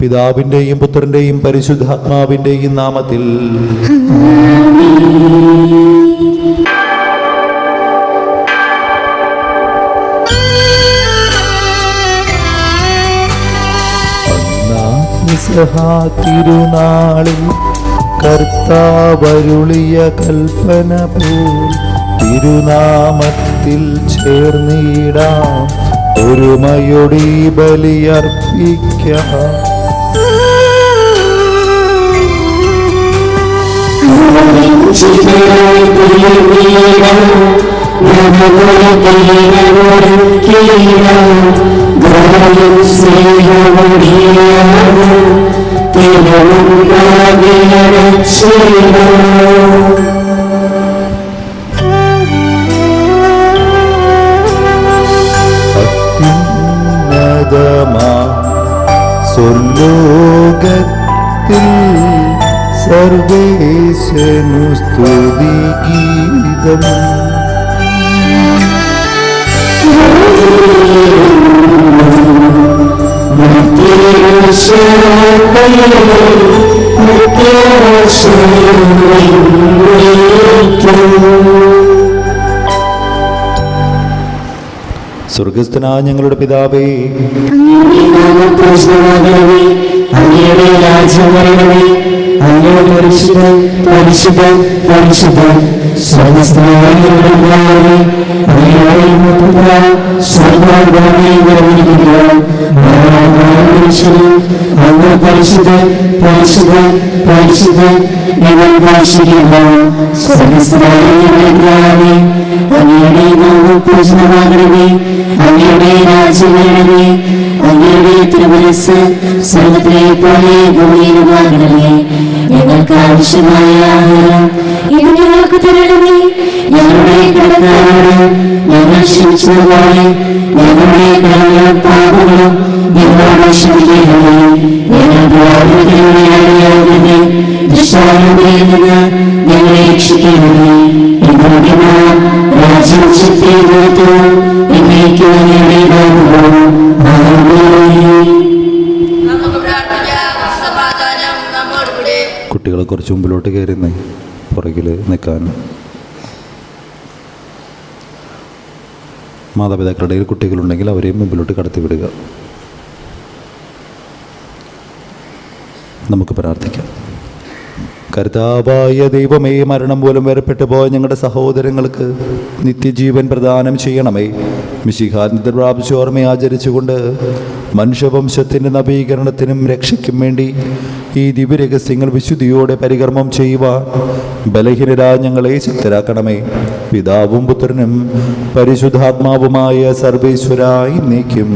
പിതാവിന്റെയും പുത്രന്റെയും പരിശുദ്ധാത്മാവിന്റെയും നാമത്തിൽ. തിരുനാളിൽ കർത്താവരുളിയ കൽപ്പന പോൽ തിരുനാമത്തിൽ ചേർന്നിടാം, ഒരുമയൊടി ബലിയർപ്പിക്കാം. സ്വർലോകത്തിൽ സർവേശനു സ്തുതി ഗീതം. സ്വർഗസ്ഥനായ ഞങ്ങളുടെ പിതാവേ, അങ്ങയുടെ രാജ്യം വരണമേ, അങ്ങയുടെ പരിശുദ്ധൻ പരിശുദ്ധൻ പരിശുദ്ധൻ സ്വർഗസ്ഥനായ ഞങ്ങളുടെ പിതാവേ, അങ്ങയുടെ പുത്ര സ്വർഗ്ഗവാസി നിറഞ്ഞിരിക്കുക, അങ്ങ് പരിശുദ്ധൻ പരിശുദ്ധൻ പരിശുദ്ധൻ എന്ന് ഭാഷിക്കുന്നു. സ്വർഗസ്ഥനായ ഞങ്ങളുടെ പിതാവേ, അങ്ങയുടെ നാമം പൂജിതമാകണമേ, അങ്ങയുടെ രാജ്യം വരണമേ, അങ്ങയുടെ തിരുമനസ്സ് സ്വർഗ്ഗത്തിലെ പോലെ ഭൂമിയിലുമാകണമേ. ഞങ്ങൾക്ക് ആവശ്യമായ ആഹാരം ഇന്ന് ഞങ്ങൾക്ക് തരണമേ. ഞങ്ങളുടെ കടക്കാരോട് ഞങ്ങൾ ക്ഷമിച്ചതുപോലെ ഞങ്ങളുടെ കടങ്ങളും പാപങ്ങളും ഞങ്ങളോട് ക്ഷമിക്കണമേ. ഞങ്ങളുടെ ദുഷ്ടാരൂപയിൽ നിന്ന് ഞങ്ങളെ രക്ഷിക്കണമേ. ഇതോടെ നാം രാജ്യം ശക്തി എന്നേക്കും അങ്ങയുടേതാകുന്നു. കുട്ടികളെ കുറച്ച് മുമ്പിലോട്ട് കയറി പുറകിൽ നിൽക്കാൻ. മാതാപിതാക്കളുടെ കുട്ടികളുണ്ടെങ്കിൽ അവരെയും മുമ്പിലോട്ട് കടത്തിവിടുക. നമുക്ക് പ്രാർത്ഥിക്കാം. കർത്താവായ ദൈവമേ, മരണം മൂലം വേർപെട്ടു പോയ ഞങ്ങളുടെ സഹോദരങ്ങൾക്ക് നിത്യജീവൻ പ്രദാനം ചെയ്യണമേ. മിശിഹാനിദ്ര പ്രാപിച്ച ഓർമ്മയെ ആചരിച്ചുകൊണ്ട് മനുഷ്യവംശത്തിൻ്റെ നവീകരണത്തിനും രക്ഷയ്ക്കും വേണ്ടി ഈ ദിവ്യരഹസ്യങ്ങൾ വിശുദ്ധിയോടെ പരികർമ്മം ചെയ്യുവാൻ ബലഹീനരായ ഞങ്ങളെ ശക്തരാക്കണമേ. പിതാവും പുത്രനും പരിശുദ്ധാത്മാവുമായ സർവേശ്വരായി എന്നേക്കും.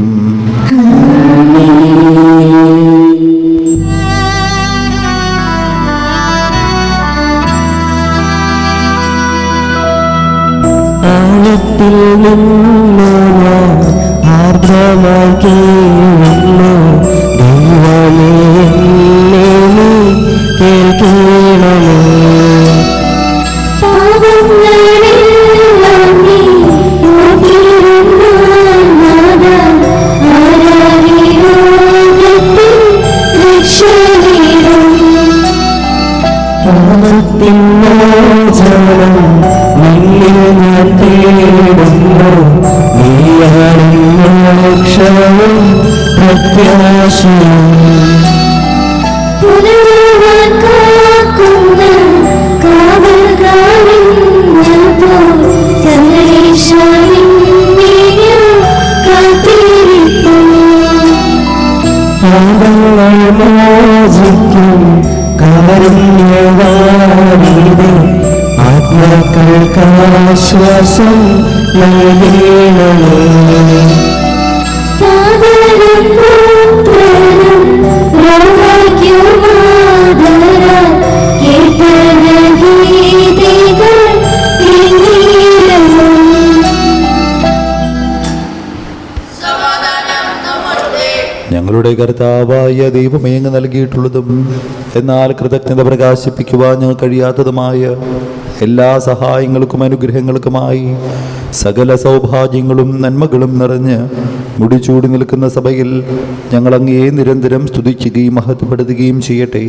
ആർദ്രമായി കേൾക്കുന്നു ദൈവമേ, കേൾക്കണമേ. ആത്മകൾക്കാശ്വാസം നൽകണമേ. ഞങ്ങളുടെ കർത്താവായ ദൈവമേ, അങ്ങ് നൽകിയിട്ടുള്ളതും എന്നാൽ കൃതജ്ഞത പ്രകാശിപ്പിക്കുവാൻ ഞങ്ങൾ കഴിയാത്തതുമായ എല്ലാ സഹായങ്ങൾക്കും അനുഗ്രഹങ്ങൾക്കുമായി സകല സൗഭാഗ്യങ്ങളും നന്മകളും നിറഞ്ഞ് മുടിചൂടി നിൽക്കുന്ന സഭയിൽ ഞങ്ങൾ അങ്ങയെ നിരന്തരം സ്തുതിക്കുകയും മഹത്വപ്പെടുത്തുകയും ചെയ്യട്ടെ.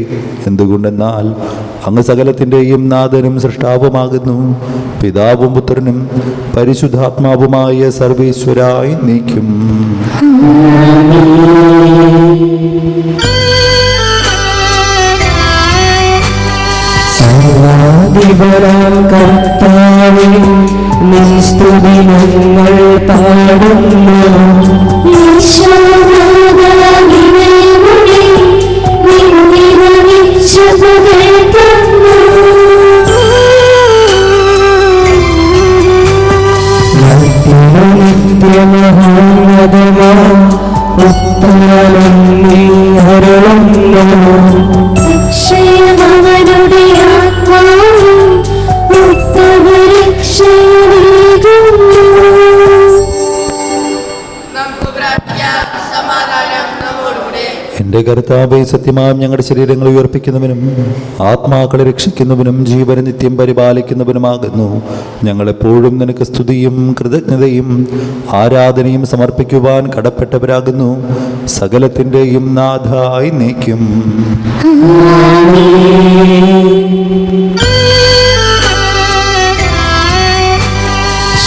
എന്തുകൊണ്ടെന്നാൽ അങ്ങ് സകലത്തിൻ്റെയും നാഥനും സൃഷ്ടാവുമാകുന്നു. പിതാവും പുത്രനും പരിശുദ്ധാത്മാവുമായ സർവേശ്വരായി നീക്കും. സർവാധിപനാം കർത്താവേ, നിൻ സ്തുതി ഞങ്ങൾ പാടുന്നു. നിത്യമഹോന്നതമാ ഉത്തരം നീ അരുളുന്നു. അവരുടെ ആത്മാവും ഉത്തമരക്ഷയേകുന്നു. എൻ്റെ കർത്താവേ, സത്യമായും ഞങ്ങളുടെ ശരീരങ്ങൾ ഉയർപ്പിക്കുന്നവനും ആത്മാക്കളെ രക്ഷിക്കുന്നവനും ജീവനെ നിത്യം പരിപാലിക്കുന്നവനുമാകുന്നു. ഞങ്ങളെപ്പോഴും നിനക്ക് സ്തുതിയും കൃതജ്ഞതയും ആരാധനയും സമർപ്പിക്കുവാൻ കടപ്പെട്ടവരാകുന്നു. സകലത്തിൻ്റെയും നാഥായി നീക്കും.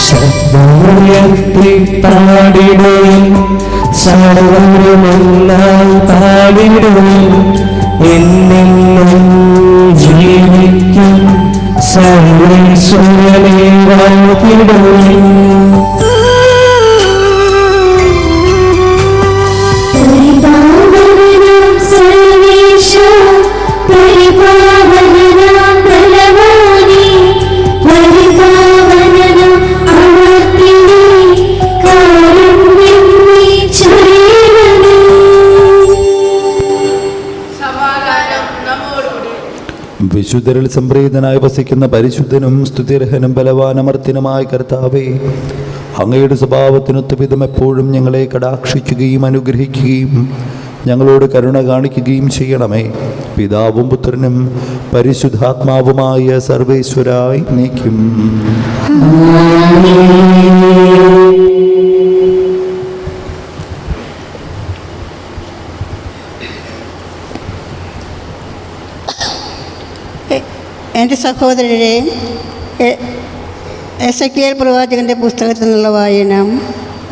ശബ്ദമുയർത്തി പാടിടുവിൻ, സർവരുമൊന്നായി പാടിടുവിൻ. എന്നെന്നും ജീവിക്കും സർവേശ്വരനെ വാഴ്ത്തിടുവിൻ. പരിപാവനനാം സർവേശ, പരിപാവനനാം ബലവാനേ, പരിപാവനനാം അമർത്തിനേ, കാരുണ്യം നീ ചൊരിയണമേ. വിശുദ്ധരിൽ സംപ്രീതനായി വസിക്കുന്ന പരിശുദ്ധനും സ്തുതിർഹനും ബലവാനമർത്തിനുമായ കർത്താവേ, അങ്ങയുടെ സ്വഭാവത്തിനൊത്ത വിധം എപ്പോഴും ഞങ്ങളെ കടാക്ഷിക്കുകയും അനുഗ്രഹിക്കുകയും ഞങ്ങളോട് കരുണ കാണിക്കുകയും ചെയ്യണമേ. പിതാവും പുത്രനും പരിശുദ്ധാത്മാവുമായ സർവേശ്വരായി നീക്കും. എൻ്റെ സഹോദരരെ, എസെക്കിയേൽ പ്രവാചകൻ്റെ പുസ്തകത്തിൽ നിന്നുള്ള വായന,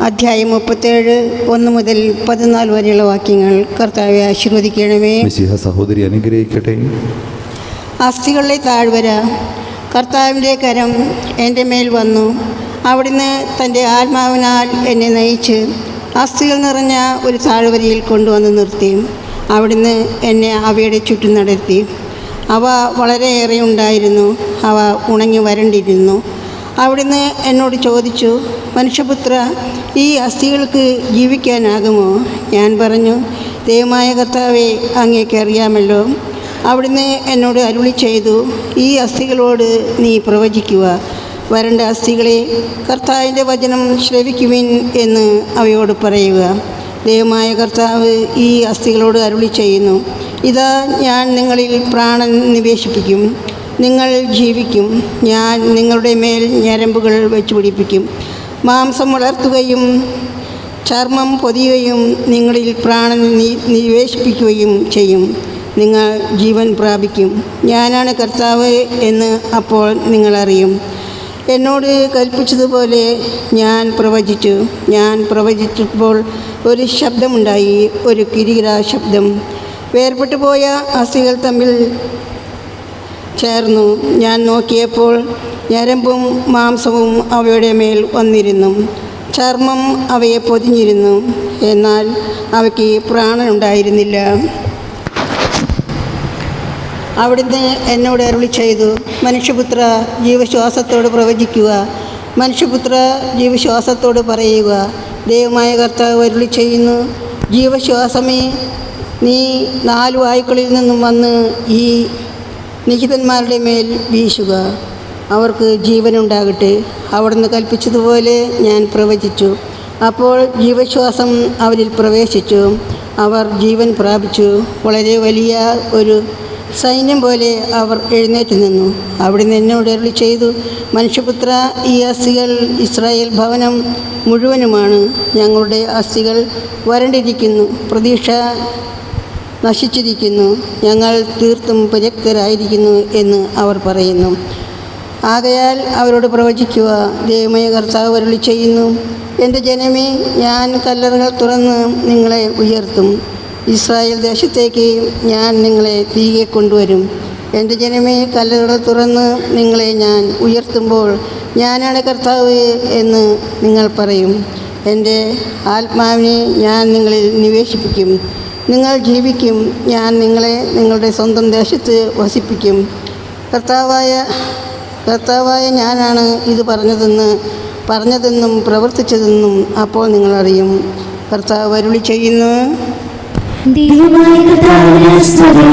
അധ്യായം 37 1 മുതൽ 14 വരെയുള്ള വാക്യങ്ങൾ. കർത്താവെ ആശീർവദിക്കണമേ. മിശിഹ സഹോദരി അനുഗ്രഹിക്കട്ടെ. അസ്ഥികളുടെ താഴ്വര. കർത്താവിൻ്റെ കരം എൻ്റെ മേൽ വന്നു. അവിടുന്ന് തൻ്റെ ആത്മാവിനാൽ എന്നെ നയിച്ച് അസ്ഥികൾ നിറഞ്ഞ ഒരു താഴ്വരയിൽ കൊണ്ടുവന്ന് നിർത്തി. അവിടുന്ന് എന്നെ അവയുടെ ചുറ്റും നടത്തി. അവ വളരെയേറെ ഉണ്ടായിരുന്നു. അവ ഉണങ്ങി വരണ്ടിരുന്നു. അവിടുന്ന് എന്നോട് ചോദിച്ചു, മനുഷ്യപുത്ര, ഈ അസ്ഥികൾക്ക് ജീവിക്കാനാകുമോ? ഞാൻ പറഞ്ഞു, ദൈവമായ കർത്താവേ, അങ്ങേക്ക് അറിയാമല്ലോ. അവിടുന്ന് എന്നോട് അരുളി ചെയ്തു, ഈ അസ്ഥികളോട് നീ പ്രവചിക്കുക. വരണ്ട അസ്ഥികളെ, കർത്താവിൻ്റെ വചനം ശ്രവിക്കുവിൻ എന്ന് അവയോട് പറയുക. ദൈവമായ കർത്താവ് ഈ അസ്ഥികളോട് അരുളി ചെയ്യുന്നു, ഇതാ ഞാൻ നിങ്ങളിൽ പ്രാണൻ നിവേശിപ്പിക്കും. നിങ്ങൾ ജീവിക്കും. ഞാൻ നിങ്ങളുടെ മേൽ ഞരമ്പുകൾ വെച്ച് പിടിപ്പിക്കും. മാംസം വളർത്തുകയും ചർമ്മം പൊതിയുകയും നിങ്ങളിൽ പ്രാണൻ നിവേശിപ്പിക്കുകയും ചെയ്യും. നിങ്ങൾ ജീവൻ പ്രാപിക്കും. ഞാനാണ് കർത്താവ് എന്ന് അപ്പോൾ നിങ്ങളറിയും. എന്നോട് കൽപ്പിച്ചതുപോലെ ഞാൻ പ്രവചിച്ചു. ഞാൻ പ്രവചിച്ചപ്പോൾ ഒരു ശബ്ദമുണ്ടായി, ഒരു കിരീട ശബ്ദം. വേർപെട്ടു പോയ അസ്ഥികൾ തമ്മിൽ ചേർന്നു. ഞാൻ നോക്കിയപ്പോൾ ഞരമ്പും മാംസവും അവയുടെ മേൽ വന്നിരുന്നു. ചർമ്മം അവയെ പൊതിഞ്ഞിരുന്നു. എന്നാൽ അവയ്ക്ക് പ്രാണനുണ്ടായിരുന്നില്ല. അവിടുന്ന് എന്നോട് അരുളി ചെയ്തു, മനുഷ്യപുത്ര, ജീവശ്വാസത്തോട് പ്രവചിക്കുക. മനുഷ്യപുത്ര, ജീവശ്വാസത്തോട് പറയുക, ദൈവമായ കർത്താവ് അരുളി ചെയ്യുന്നു, ജീവശ്വാസമേ, നീ 4 വായുക്കളിൽ നിന്നും വന്ന് ഈ നിഹിതന്മാരുടെ മേൽ വീശുക. അവർക്ക് ജീവനുണ്ടാകട്ടെ. അവിടുന്ന് കൽപ്പിച്ചതുപോലെ ഞാൻ പ്രവചിച്ചു. അപ്പോൾ ജീവശ്വാസം അവരിൽ പ്രവേശിച്ചു. അവർ ജീവൻ പ്രാപിച്ചു. വളരെ വലിയ ഒരു സൈന്യം പോലെ അവർ എഴുന്നേറ്റ് നിന്നു. അവിടുന്ന് എന്നോട് അരുളി ചെയ്തു, മനുഷ്യപുത്ര, ഈ അസ്ഥികൾ ഇസ്രായേൽ ഭവനം മുഴുവനുമാണ്. ഞങ്ങളുടെ അസ്ഥികൾ വരണ്ടിരിക്കുന്നു, പ്രതീക്ഷ നശിച്ചിരിക്കുന്നു, ഞങ്ങൾ തീർത്തും പരിത്യക്തരായിരിക്കുന്നു എന്ന് അവർ പറയുന്നു. ആകയാൽ അവരോട് പ്രവചിക്കുക, ദൈവമായ കർത്താവ് അരുളി ചെയ്യുന്നു, എൻ്റെ ജനമേ, ഞാൻ കല്ലറകൾ തുറന്ന് നിങ്ങളെ ഉയർത്തും. ഇസ്രായേൽ ദേശത്തേക്ക് ഞാൻ നിങ്ങളെ തിരികെ കൊണ്ടുവരും. എൻ്റെ ജനമേ, കല്ലറകൾ തുറന്ന് നിങ്ങളെ ഞാൻ ഉയർത്തുമ്പോൾ ഞാനാണ് കർത്താവ് എന്ന് നിങ്ങൾ പറയും. എൻ്റെ ആത്മാവിനെ ഞാൻ നിങ്ങളിൽ നിവേശിപ്പിക്കും. നിങ്ങൾ ജീവിക്കും. ഞാൻ നിങ്ങളെ നിങ്ങളുടെ സ്വന്തം ദേശത്ത് വസിപ്പിക്കും. കർത്താവായ ഞാനാണ് ഇത് പറഞ്ഞതെന്നും പ്രവർത്തിച്ചതെന്നും അപ്പോൾ നിങ്ങൾ അറിയും. കർത്താവ് അരുളി ചെയ്യുന്നു. ദൈവമായ കർത്താവിനെ സ്തുതി.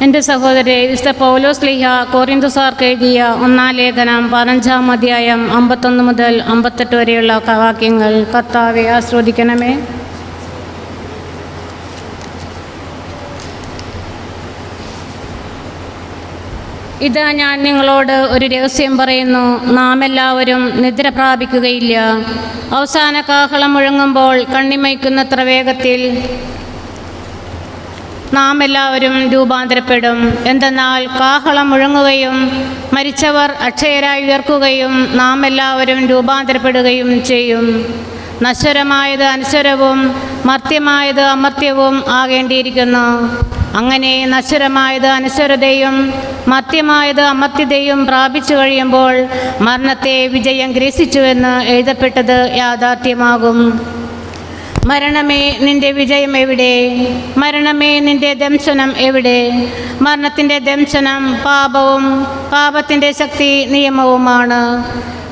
എൻ്റെ സഹോദരരെ, വിശുദ്ധ പൗലോസ് ശ്ലീഹ കൊറിന്തോസാർക്ക് എഴുതിയ 1-ാം ലേഖനം 15-ാം അധ്യായം 51 മുതൽ 58 വരെയുള്ള വാക്യങ്ങൾ കർത്താവെ ആസ്വദിക്കണമേ. ഇതാ, ഞാൻ നിങ്ങളോട് ഒരു രഹസ്യം പറയുന്നു. നാം എല്ലാവരും നിദ്ര പ്രാപിക്കുകയില്ല. അവസാന കാഹളം മുഴങ്ങുമ്പോൾ കണ്ണിമയ്ക്കുന്നത്ര വേഗത്തിൽ നാം എല്ലാവരും രൂപാന്തരപ്പെടും. എന്തെന്നാൽ കാഹളം മുഴങ്ങുകയും മരിച്ചവർ അക്ഷയരായി ഉയർക്കുകയും നാം എല്ലാവരും രൂപാന്തരപ്പെടുകയും ചെയ്യും. നശ്വരമായത് അനശ്വരവും മർത്യമായത് അമർത്യവും ആകേണ്ടിയിരിക്കുന്നു. അങ്ങനെ നശ്വരമായത് അനശ്വരതയും മർത്യമായത് അമർത്യതയും പ്രാപിച്ചു കഴിയുമ്പോൾ മരണത്തെ വിജയം ഗ്രസിച്ചുവെന്ന് എഴുതപ്പെട്ടത് യാഥാർത്ഥ്യമാകും. മരണമേ, നിന്റെ വിജയം എവിടെ? മരണമേ, നിന്റെ ദംശനം എവിടെ? മരണത്തിൻ്റെ ദംശനം പാപവും പാപത്തിൻ്റെ ശക്തി നിയമവുമാണ്.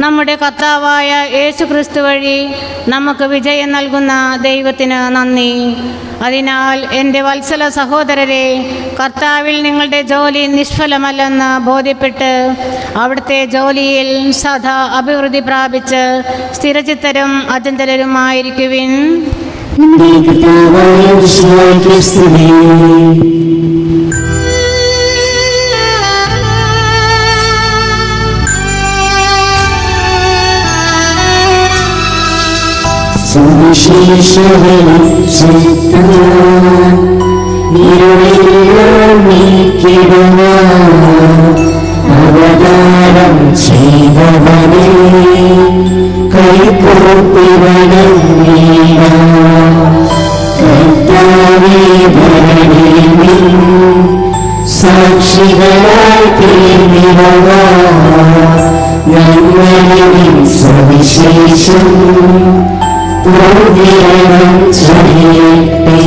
നമ്മുടെ കർത്താവായ യേശു ക്രിസ്തു വഴി നമുക്ക് വിജയം നൽകുന്ന ദൈവത്തിന് നന്ദി. അതിനാൽ എൻ്റെ വത്സല സഹോദരരെ, കർത്താവിൽ നിങ്ങളുടെ ജോലി നിഷ്ഫലമല്ലെന്ന് ബോധ്യപ്പെട്ട് അവിടുത്തെ ജോലിയിൽ സദാ അഭിവൃദ്ധി പ്രാപിച്ച് സ്ഥിരചിത്തരും അചഞ്ചലരുമായിരിക്കുവിൻ. നമ്മുടെ കർത്താവായ യേശുവേ സ്തുതി. അവതാരം ചെയ്തവനെ കൈകൂപ്പി വണങ്ങിട കർത്താവേ, ഭരണി സാക്ഷികളായി തീർന്നിടുക. ഞങ്ങളിൽ സവിശേഷം പൂർണ്ണം ചെയ്യട്ടെ.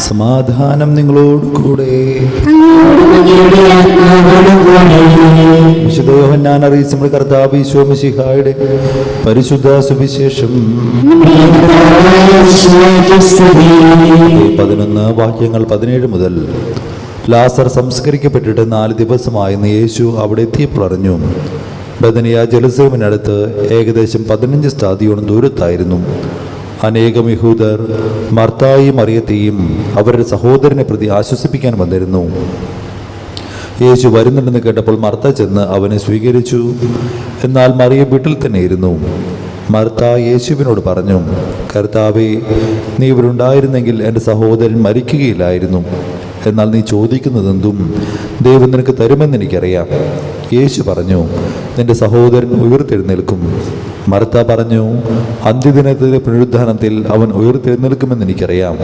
സമാധാനം നിങ്ങളോട് കൂടെ. വിശുദ്ധ യോഹന്നാൻ അറിയിച്ച നമ്മുടെ കർത്താവ് ഈശോ മിശിഹായുടെ പരിശുദ്ധ സുവിശേഷം 11 വാക്യങ്ങൾ 17 മുതൽ. ലാസർ സംസ്കരിക്കപ്പെട്ടിട്ട് 4 ദിവസമായെന്ന് യേശു അവിടെ എത്തിയപ്പോൾ അറിഞ്ഞു. ബദനിയ ജെറുസലേമിനടുത്ത് ഏകദേശം 15 സ്താദിയോളം ദൂരത്തായിരുന്നു. അനേകം യഹൂദർ മർത്തായും മറിയത്തെയും അവരുടെ സഹോദരനെ പ്രതി ആശ്വസിപ്പിക്കാൻ വന്നിരുന്നു. യേശു വരുന്നുണ്ടെന്ന് കേട്ടപ്പോൾ മർത്ത ചെന്ന് അവനെ സ്വീകരിച്ചു. എന്നാൽ മറിയ വീട്ടിൽ തന്നെ ഇരുന്നു. മർത്ത യേശുവിനോട് പറഞ്ഞു, കർത്താവേ, നീ ഇവരുണ്ടായിരുന്നെങ്കിൽ എൻ്റെ സഹോദരൻ മരിക്കുകയില്ലായിരുന്നു. എന്നാൽ നീ ചോദിക്കുന്നതെന്തും ദൈവം നിനക്ക് തരുമെന്ന് എനിക്കറിയാം. യേശു പറഞ്ഞു, നിന്റെ സഹോദരൻ ഉയർത്തെഴുന്നേൽക്കും. മർത്ത പറഞ്ഞു, അന്ത്യദിനത്തിലെ പുനരുദ്ധാനത്തിൽ അവൻ ഉയർത്തെഴുന്നേൽക്കുമെന്ന് എനിക്കറിയാം.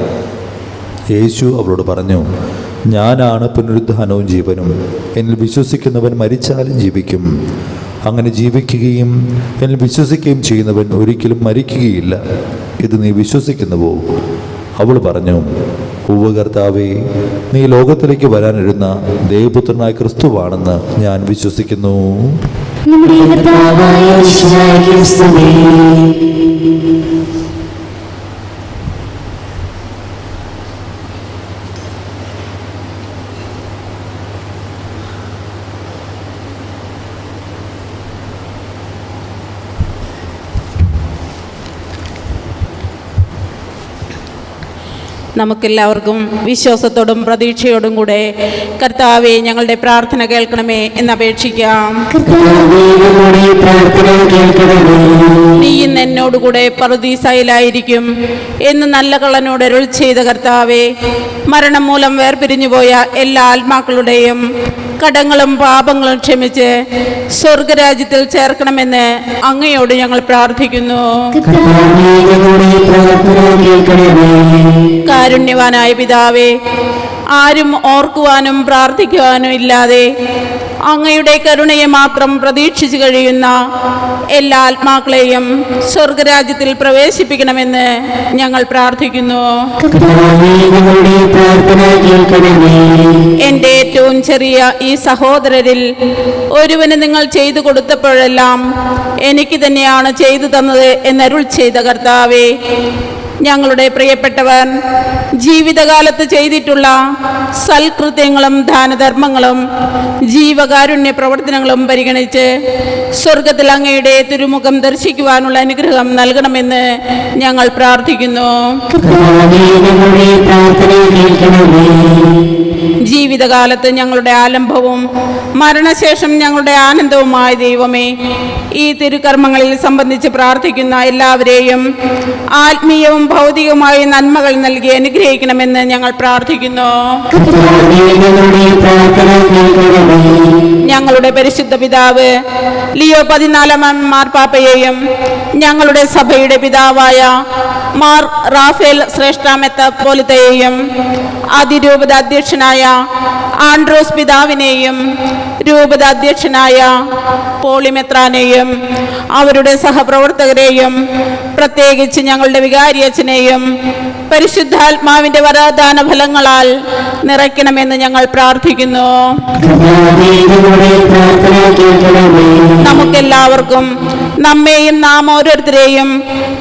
യേശു അവളോട് പറഞ്ഞു, ഞാനാണ് പുനരുത്ഥാനവും ജീവനും. എന്നിൽ വിശ്വസിക്കുന്നവൻ മരിച്ചാലും ജീവിക്കും. അങ്ങനെ ജീവിക്കുകയും എന്നിൽ വിശ്വസിക്കുകയും ചെയ്യുന്നവൻ ഒരിക്കലും മരിക്കുകയില്ല. ഇത് നീ വിശ്വസിക്കുന്നുവോ? അവൾ പറഞ്ഞു, ഉവ്വ് കർത്താവേ, നീ ലോകത്തിലേക്ക് വരാനിരുന്ന ദൈവപുത്രനായ ക്രിസ്തുവാണെന്ന് ഞാൻ വിശ്വസിക്കുന്നു. നമ്മുടെ കർത്താവായ ഈശോയ്ക്ക് സ്തുതി. നമുക്കെല്ലാവർക്കും വിശ്വാസത്തോടും പ്രതീക്ഷയോടും കൂടെ കർത്താവെ ഞങ്ങളുടെ പ്രാർത്ഥന കേൾക്കണമേ എന്നപേക്ഷിക്കാം. കർത്താവേ, നമ്മുടെ പ്രാർത്ഥന കേൾക്കണമേ. നീ ഇന്ന് എന്നോടുകൂടെ പറുദീസയിലായിരിക്കും എന്ന് നല്ല കള്ളനോട് അരുൾ ചെയ്ത കർത്താവെ, മരണം മൂലം വേർപിരിഞ്ഞുപോയ എല്ലാ ആത്മാക്കളുടെയും കടങ്ങളും പാപങ്ങളും ക്ഷമിച്ച് സ്വർഗരാജ്യത്തിൽ ചേർക്കണമെന്ന് അങ്ങയോട് ഞങ്ങൾ പ്രാർത്ഥിക്കുന്നു. കർത്താവേ, നമ്മുടെ പ്രാർത്ഥന കേൾക്കണമേ. കാരുണ്യവാനായ പിതാവേ, ആരും ഓർക്കുവാനും പ്രാർത്ഥിക്കുവാനും ഇല്ലാതെ അങ്ങയുടെ കരുണയെ മാത്രം പ്രതീക്ഷിച്ചു കഴിയുന്ന എല്ലാ ആത്മാക്കളെയും സ്വർഗരാജ്യത്തിൽ പ്രവേശിപ്പിക്കണമെന്ന് ഞങ്ങൾ പ്രാർത്ഥിക്കുന്നു. കർത്താവേ, നമ്മുടെ പ്രാർത്ഥന കേൾക്കണമേ. എൻ്റെ ഏറ്റവും ചെറിയ ഈ സഹോദരരിൽ ഒരുവന് നിങ്ങൾ ചെയ്തു കൊടുത്തപ്പോഴെല്ലാം എനിക്ക് തന്നെയാണ് ചെയ്തു തന്നത് എന്നരുൾ ചെയ്ത കർത്താവേ, ഞങ്ങളുടെ പ്രിയപ്പെട്ടവർ ജീവിതകാലത്ത് ചെയ്തിട്ടുള്ള സൽകൃത്യങ്ങളും ദാനധർമ്മങ്ങളും ജീവകാരുണ്യ പ്രവർത്തനങ്ങളും പരിഗണിച്ച് സ്വർഗത്തിൽ അങ്ങയുടെ തിരുമുഖം ദർശിക്കുവാനുള്ള അനുഗ്രഹം നൽകണമെന്ന് ഞങ്ങൾ പ്രാർത്ഥിക്കുന്നു. കർത്താവേ, നമ്മുടെ പ്രാർത്ഥന കേൾക്കണമേ. ജീവിതകാലത്ത് ഞങ്ങളുടെ ആലംബവും മരണശേഷം ഞങ്ങളുടെ ആനന്ദവുമായ ദൈവമേ, ഈ തിരുക്കർമ്മങ്ങളിൽ സംബന്ധിച്ച് പ്രാർത്ഥിക്കുന്ന എല്ലാവരെയും ആത്മീയവും ഭൗതികവുമായ നന്മകൾ നൽകി അനുഗ്രഹിക്കണമെന്ന് ഞങ്ങൾ പ്രാർത്ഥിക്കുന്നു. കർത്താവേ, നമ്മുടെ പ്രാർത്ഥന കേൾക്കണമേ. ഞങ്ങളുടെ പരിശുദ്ധ പിതാവ് ലിയോ 14 മാർപ്പാപ്പയെയും ഞങ്ങളുടെ സഭയുടെ പിതാവായ മാർ റാഫേൽ ശ്രേഷ്ഠ മെത്രാപ്പോലീത്തയെയും അതിരൂപത അധ്യക്ഷനായ ആൻഡ്രോസ് പിതാവിനെയും രൂപത അധ്യക്ഷനായ പോളിമെത്രാനെയും അവരുടെ സഹപ്രവർത്തകരെയും പ്രത്യേകിച്ച് ഞങ്ങളുടെ വികാരിയച്ഛനെയും പരിശുദ്ധാത്മാവിന്റെ വരദാന ഫലങ്ങളാൽ നിറയ്ക്കണമെന്ന് ഞങ്ങൾ പ്രാർത്ഥിക്കുന്നു. കർത്താവേ, നമ്മുടെ പ്രാർത്ഥന കേൾക്കണമേ. നമുക്കെല്ലാവർക്കും നമ്മെയും നാം ഓരോരുത്തരെയും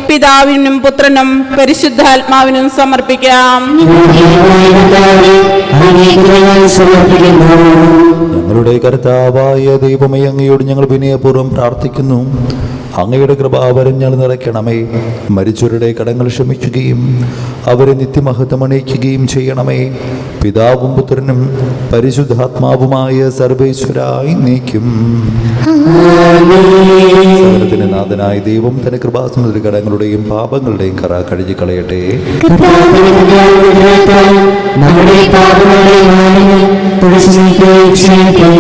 പിതാവിനും പുത്രനും പരിശുദ്ധാത്മാവിനും സമർപ്പിക്കാം. യോഗ്യനായ കർത്താവേ, അങ്ങേക്ക് ഞങ്ങൾ സമർപ്പിക്കുന്നു. ഞങ്ങളുടെ കർത്താവായ ദൈവമേ, അങ്ങയോട് ഞങ്ങൾ വിനയപൂർവ്വം പ്രാർത്ഥിക്കുന്നു. അങ്ങയുടെ കൃപാവരം ഞങ്ങൾ നിറയ്ക്കണമേ. മരിച്ചവരുടെ കടങ്ങൾ ക്ഷമിക്കുകയും അവരെ നിത്യമഹത്വം അണിയിക്കുകയും ചെയ്യണമേ. പിതാവും പുത്രനും പരിശുദ്ധാത്മാവുമായ സർവേശ്വരായി നീക്കും. സകലത്തിന് നാഥനായ ദൈവം തന്റെ കൃപാസമുദ്ര കടങ്ങളുടെയും പാപങ്ങളുടെയും കറ കഴുകി കളയട്ടെ. കർത്താവിന്റെ അനുഗ്രഹത്താൽ നമ്മുടെ പാപങ്ങളെ മാനിച്ച് തുടച്ചു നീക്കുകയും ചെയ്യട്ടെ.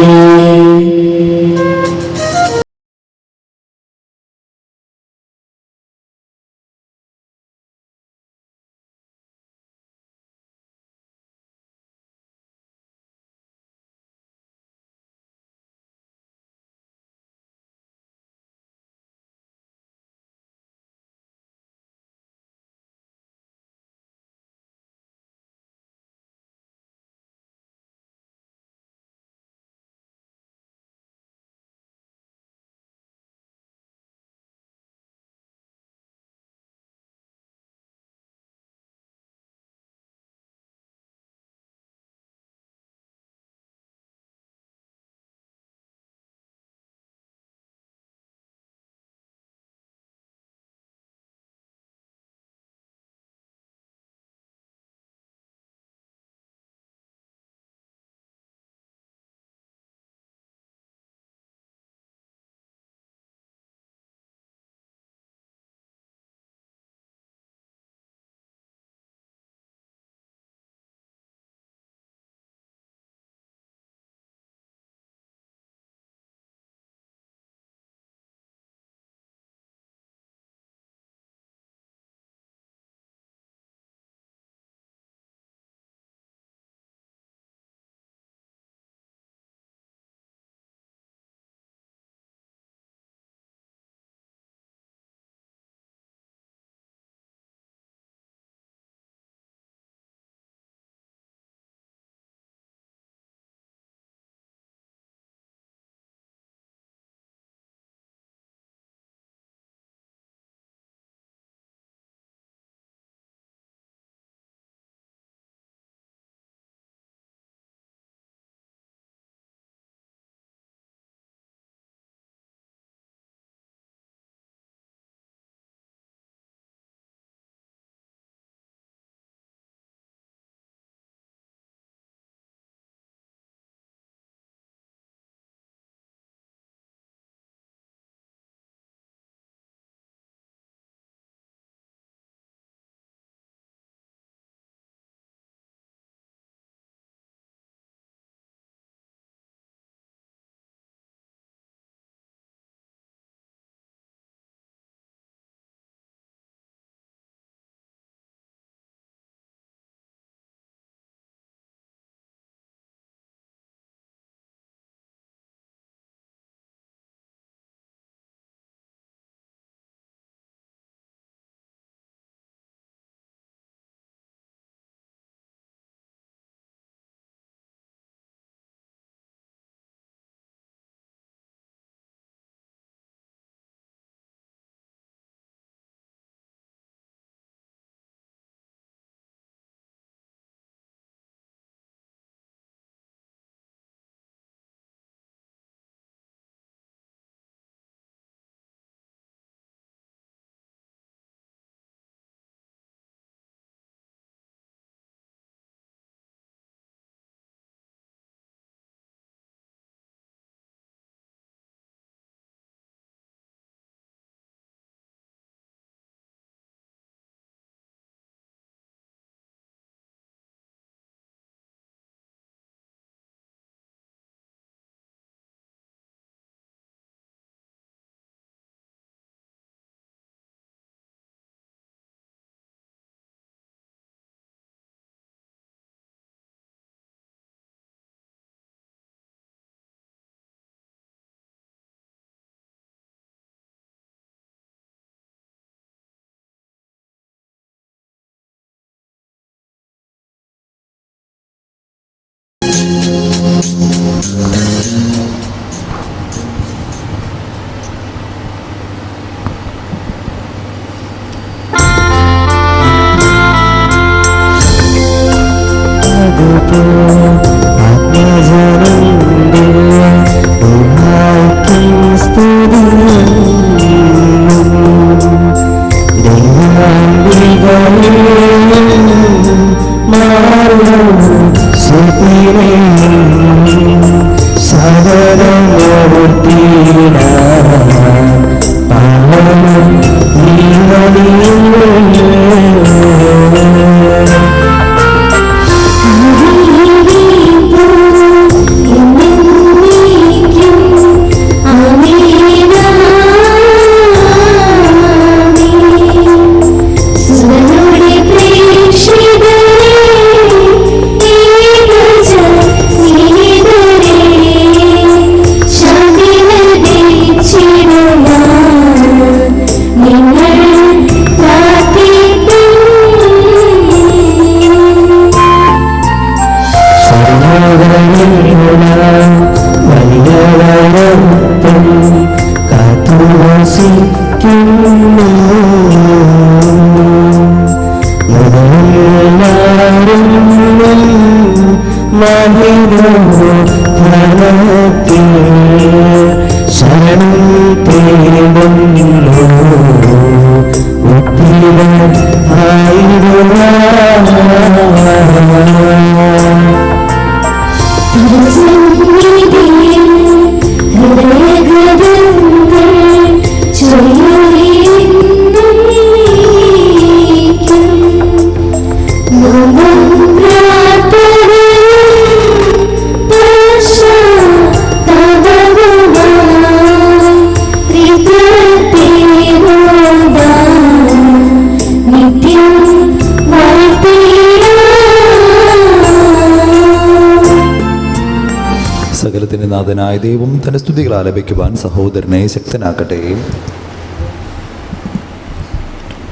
സകലത്തിന് നാഥനായ ദൈവം തന്റെ സ്തുതികൾ ആലപിക്കുവാൻ സഹോദരനെ ശക്തനാക്കട്ടെ.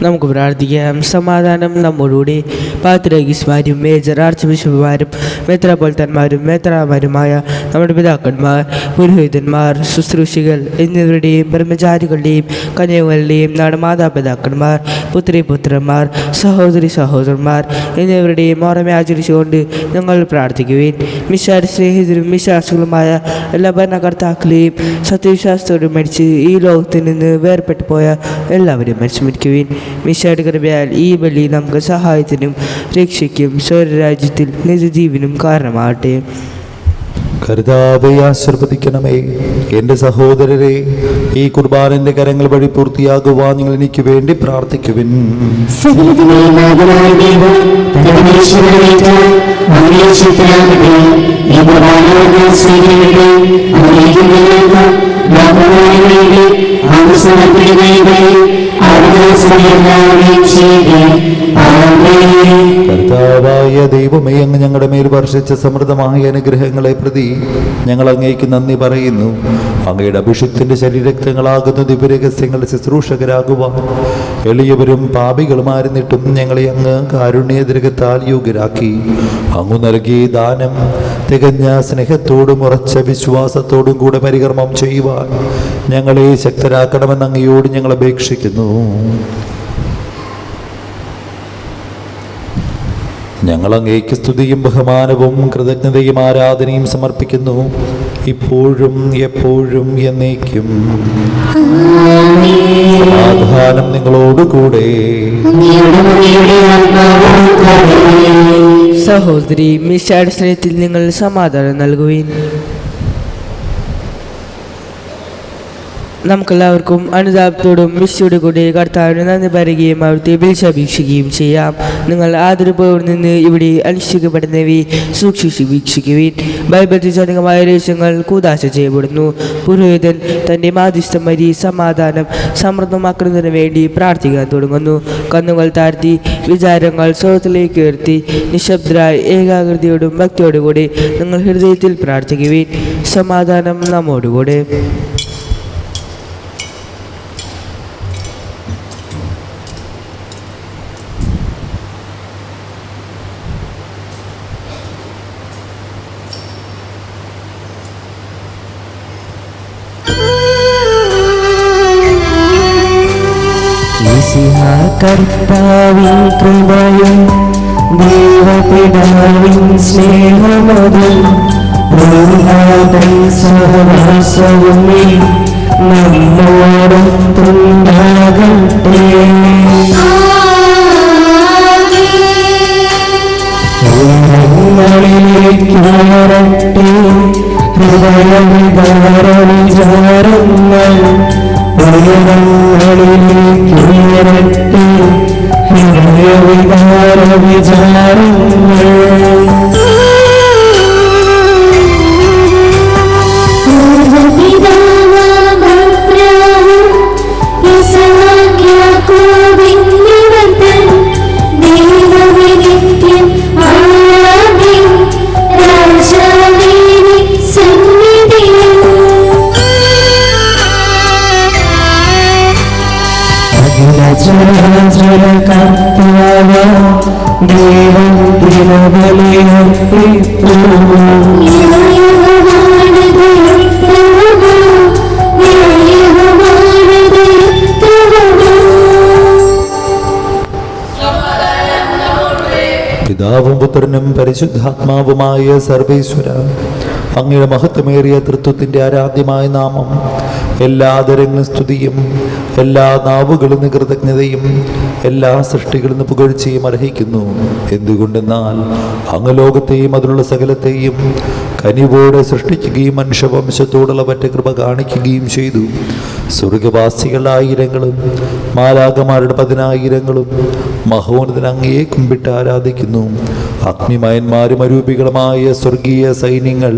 നമുക്ക് പ്രാർത്ഥിക്കാം. സമാധാനം നമ്മോടുകൂടി. പാത്രീസ്മാരും മേജർ ആർച്ച് ബിഷപ്പുമാരും മെത്രാപ്പൊലിത്തന്മാരും മെത്രാമാരുമായ നമ്മുടെ പിതാക്കന്മാർ, പുരോഹിതന്മാർ, ശുശ്രൂഷികൾ എന്നിവരുടെയും ബ്രഹ്മചാരികളുടെയും കന്യകളുടെയും നമ്മുടെ മാതാപിതാക്കന്മാർ, പുത്രിപുത്രന്മാർ, സഹോദരി സഹോദരന്മാർ എന്നിവരുടെയും ഓർമ്മ ആചരിച്ചുകൊണ്ട് ഞങ്ങൾ പ്രാർത്ഥിക്കുവേൻ. മിശാരി സ്നേഹിതരും വിശ്വാസികളുമായ എല്ലാ ഭരണകർത്താക്കളെയും സത്യവിശ്വാസത്തോടും മരിച്ച് ഈ ലോകത്തിൽ നിന്ന് വേർപെട്ടു പോയ എല്ലാവരും മരിച്ചുമിരിക്കുവേൻ. മിശായുടെ കൃപയാൽ ഈ ബലി നമുക്ക് സഹായത്തിനും രക്ഷയ്ക്കും സ്വർഗരാജ്യത്തിൽ നിജജീവനും കാരണമാകട്ടെ. കർത്താവേ ആശീർവദിക്കണമേ. എൻ്റെ സഹോദരരെ, ഈ കുർബാനന്റെ കരങ്ങൾ വഴി പൂർത്തിയാകുവാൻ നിങ്ങൾ എനിക്ക് വേണ്ടി പ്രാർത്ഥിക്കുവിൻ. കർത്താവായ ദൈവമേ, അങ്ങ് ഞങ്ങളുടെ മേൽ വർഷിച്ച സമൃദ്ധമായ അനുഗ്രഹങ്ങളെ പ്രതി ഞങ്ങൾ അങ്ങേക്ക് നന്ദി പറയുന്നു. അങ്ങയുടെ അഭിഷിക്തന്റെ ശരീരക്തങ്ങളാകുന്ന ദിവ്യരഹസ്യങ്ങളുടെ ശുശ്രൂഷകരാകുവാൻ എളിയവരും പാപികളുമായിരുന്നിട്ടും ഞങ്ങളെ അങ്ങ് കാരുണ്യദൃഗത്താൽ യോഗ്യരാക്കി. അങ്ങ് നൽകിയ ദാനം തികഞ്ഞ സ്നേഹത്തോടും ഉറച്ച വിശ്വാസത്തോടും കൂടെ പരികർമ്മം ചെയ്യുവാൻ ഞങ്ങളെ ശക്തരാക്കണമെന്ന് അങ്ങയോട് ഞങ്ങൾ അപേക്ഷിക്കുന്നു. ഞങ്ങൾ അങ്ങേക്ക് സ്തുതിയും ബഹുമാനവും കൃതജ്ഞതയും ആരാധനയും സമർപ്പിക്കുന്നു, ഇപ്പോഴും എപ്പോഴും എന്നേക്കും. സമാധാനം നിങ്ങളോടുകൂടെ. സഹോദരി, മിശിഹായുടെ സ്നേഹത്തിൽ നിങ്ങൾ സമാധാനം നൽകുവിൻ. നമുക്കെല്ലാവർക്കും അനുതാപത്തോടും വിശുദ്ധോടു കൂടി കർത്താവിന് നന്ദി പറയുകയും അവിടുത്തെ വിളിച്ചപേക്ഷിക്കുകയും ചെയ്യാം. നിങ്ങൾ ആദരപ്പോടെ നിന്ന് ഇവിടെ അനുഷ്ഠിക്കപ്പെടുന്നവയെ സൂക്ഷിച്ച് വീക്ഷിക്കുവിൻ. ബൈബിളിൽ ജനകമായ രഹസ്യങ്ങൾ കൂദാശ ചെയ്യപ്പെടുന്നു. പുരോഹിതൻ തൻ്റെ മാധ്യസ്ഥം വഴി സമാധാനം സമൃദ്ധമാക്കുന്നതിന് വേണ്ടി പ്രാർത്ഥിക്കാൻ തുടങ്ങുന്നു. കണ്ണുകൾ താഴ്ത്തി വിചാരങ്ങൾ സ്രോതത്തിലേക്ക് ഉയർത്തി നിശബ്ദരായി ഏകാഗ്രതയോടും ഭക്തിയോടുകൂടി നിങ്ങൾ ഹൃദയത്തിൽ പ്രാർത്ഥിക്കുവിൻ. സമാധാനം നമ്മോടുകൂടെ. കർത്താവിൻ കൃപയും ദൈവപിതാവിൻ സ്നേഹമതും സഹവാസവും നമ്മോടൊത്തുണ്ടാകട്ടെ. ഉയരങ്ങളിലേക്കുയരട്ടെ ഹൃദയവികാര വിചാരങ്ങൾ, ഉയരങ്ങളിലേക്കുയരട്ടെ ഹൃദയവികാര വിചാരങ്ങൾ. കർത്താവ ദൈവം ദിനബലിയർപ്പിപ്പൂ. പിതാവും പുത്രനും പരിശുദ്ധാത്മാവുമായ സർവേശ്വര, അങ്ങയുടെ മഹത്വമേറിയ തൃത്വത്തിൻ്റെ ആരാധ്യമായ നാമം എല്ലാ ആദരങ്ങളും സ്തുതിയും എല്ലാ നാവുകളും കൃതജ്ഞതയും എല്ലാ സൃഷ്ടികളും പുകഴ്ചയും അർഹിക്കുന്നു. എന്തുകൊണ്ടെന്നാൽ അങ്ങ് ലോകത്തെയും അതിലുള്ള സകലത്തെയും കനിവോടെ സൃഷ്ടിക്കുകയും മനുഷ്യവംശത്തോടുള്ള മറ്റ് കൃപ കാണിക്കുകയും ചെയ്തു. സ്വർഗവാസികൾ ആയിരങ്ങളും മാലാഖമാരുടെ 10,000ങ്ങളും മഹോന്നതൻ അങ്ങയെ കുമ്പിട്ട് ആരാധിക്കുന്നു. അഗ്നിമയന്മാരും അരൂപികളുമായ സ്വർഗീയ സൈന്യങ്ങൾ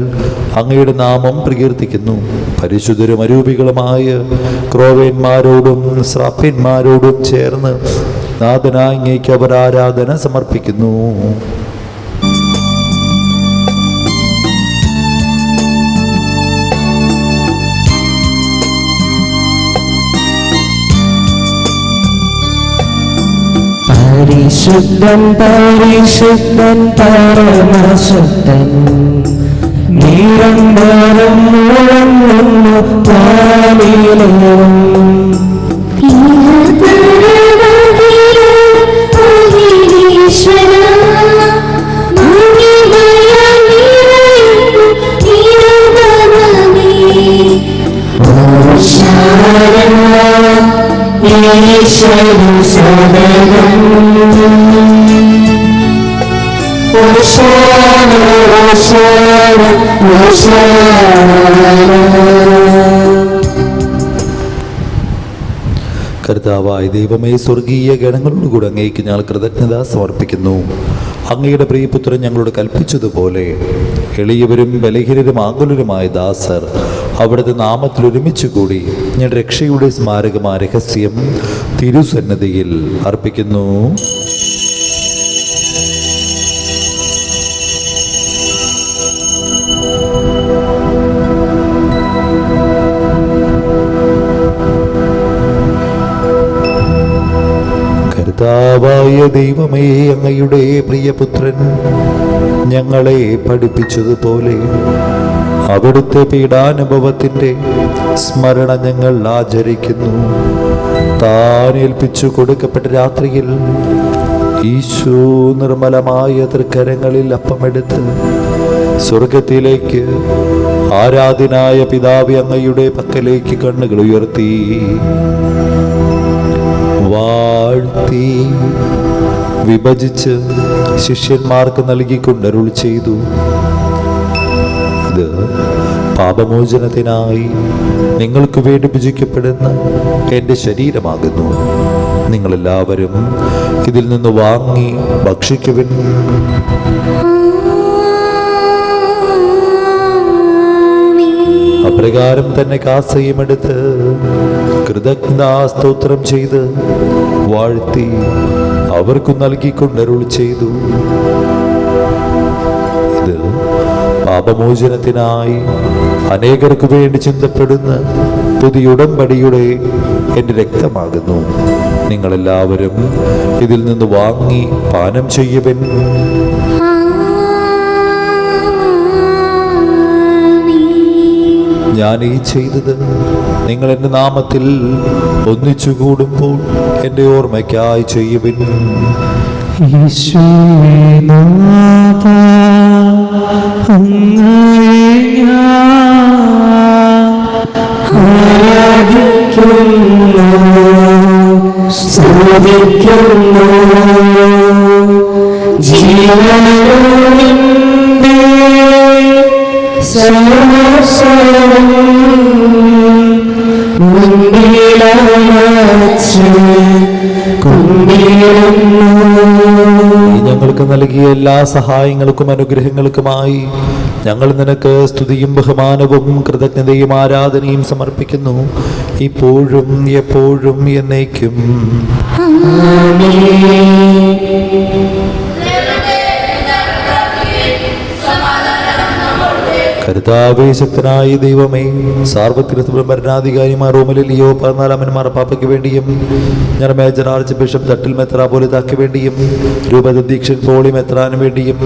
അങ്ങയുടെ നാമം പ്രകീർത്തിക്കുന്നു. പരിശുദ്ധരും അരൂപികളുമായ ക്രോവേന്മാരോടും ശ്രാപ്യന്മാരോടും ചേർന്ന് നാഥനായ അങ്ങേക്ക് അവർ ആരാധന സമർപ്പിക്കുന്നു. പരിശുദ്ധൻ പരിശുദ്ധൻ പരമശുദ്ധൻ, നിരന്തരം മുഴങ്ങുന്നു പാലിലും. കർത്താവായ ദൈവമേ, സ്വർഗീയ ഗണങ്ങളോടുകൂടി അങ്ങേക്ക് ഞങ്ങൾ കൃതജ്ഞത സമർപ്പിക്കുന്നു. അങ്ങയുടെ പ്രിയപുത്രൻ ഞങ്ങളോട് കൽപ്പിച്ചതുപോലെ എളിയവരും ബലഹീനരും ആകുലരുമായ ദാസർ അവിടുത്തെ നാമത്തിൽ ഒരുമിച്ച് കൂടി ഞങ്ങളുടെ രക്ഷയുടെ സ്മാരകമായ രഹസ്യം തിരുസന്നിധിയിൽ അർപ്പിക്കുന്നു. കർത്താവായ ദൈവമേ, അങ്ങയുടെ പ്രിയപുത്രൻ ഞങ്ങളെ പഠിപ്പിച്ചതുപോലെ അവിടുത്തെ പീഡാനുഭവത്തിൻ്റെ സ്മരണ ഞങ്ങൾ ആചരിക്കുന്നു. താൻ ഏൽപ്പിച്ചു കൊടുക്കപ്പെട്ട രാത്രിയിൽ ഈശോ നിർമ്മലമായ തൃക്കരങ്ങളിൽ അപ്പമെടുത്ത് സ്വർഗത്തിലേക്ക് ആരാധനായ പിതാവേ അങ്ങയുടെ പക്കലേക്ക് കണ്ണുകൾ ഉയർത്തി വാഴ്ത്തി വിഭജിച്ച് ശിഷ്യന്മാർക്ക് നൽകിക്കൊണ്ടരുൾ ചെയ്തു. ഇത് പാപമോചനത്തിനായി നിങ്ങൾക്ക് വേണ്ടി ഭുജിക്കപ്പെടുന്ന എൻ്റെ ശരീരമാകുന്നു. നിങ്ങളെല്ലാവരും ഇതിൽ നിന്ന് വാങ്ങി ഭക്ഷിക്കുവിൻ. അപ്രകാരം തന്നെ കാസയുമെടുത്ത് കൃതജ്ഞതാസ്തോത്രം ചെയ്ത് വാഴ്ത്തി അവർക്കു നൽകിക്കൊണ്ടരുൾ ചെയ്തു. ഇത് പാപമോചനത്തിനായി അനേകർക്ക് വേണ്ടി ചിന്തപ്പെടുന്ന പുതിയ ഉടമ്പടിയുടെ എൻ്റെ രക്തമാകുന്നു. നിങ്ങളെല്ലാവരും ഇതിൽ നിന്ന് വാങ്ങി പാനം ചെയ്യുവൻ. ഞാൻ ഈ ചെയ്തത് നിങ്ങൾ എൻ്റെ നാമത്തിൽ ഒന്നിച്ചു കൂടുമ്പോൾ എൻ്റെ ഓർമ്മയ്ക്കായി ചെയ്യുവിൻ. യേശുവേ നാഥ, അങ്ങയെ ഞാൻ ആരാധിക്കുന്നു, സ്തുതിക്കുന്നു. ജീവനോടെ സർവസ്വം മുൻപിലവച്ച് കൊണ്ടിടുന്നു. ഞങ്ങൾക്ക് നൽകിയ എല്ലാ സഹായങ്ങൾക്കും അനുഗ്രഹങ്ങൾക്കുമായി ഞങ്ങൾ നിനക്ക് സ്തുതിയും ബഹുമാനവും കൃതജ്ഞതയും ആരാധനയും സമർപ്പിക്കുന്നു, ഇപ്പോഴും എപ്പോഴും എന്നേക്കും. കർത്താവേ, ശക്തനായ ദൈവമേ, സാർവത്രിക ഭരണാധികാരിമാർ റോമിലെ ലിയോ 14 മാർപ്പാപ്പയ്ക്ക് വേണ്ടിയും ഞാൻ മേജർ ആർച്ച് ബിഷപ്പ് തട്ടിൽ മെത്രാപോലിത്താക്ക് വേണ്ടിയും രൂപതധ്യക്ഷൻ പോളി മെത്രാന് വേണ്ടിയും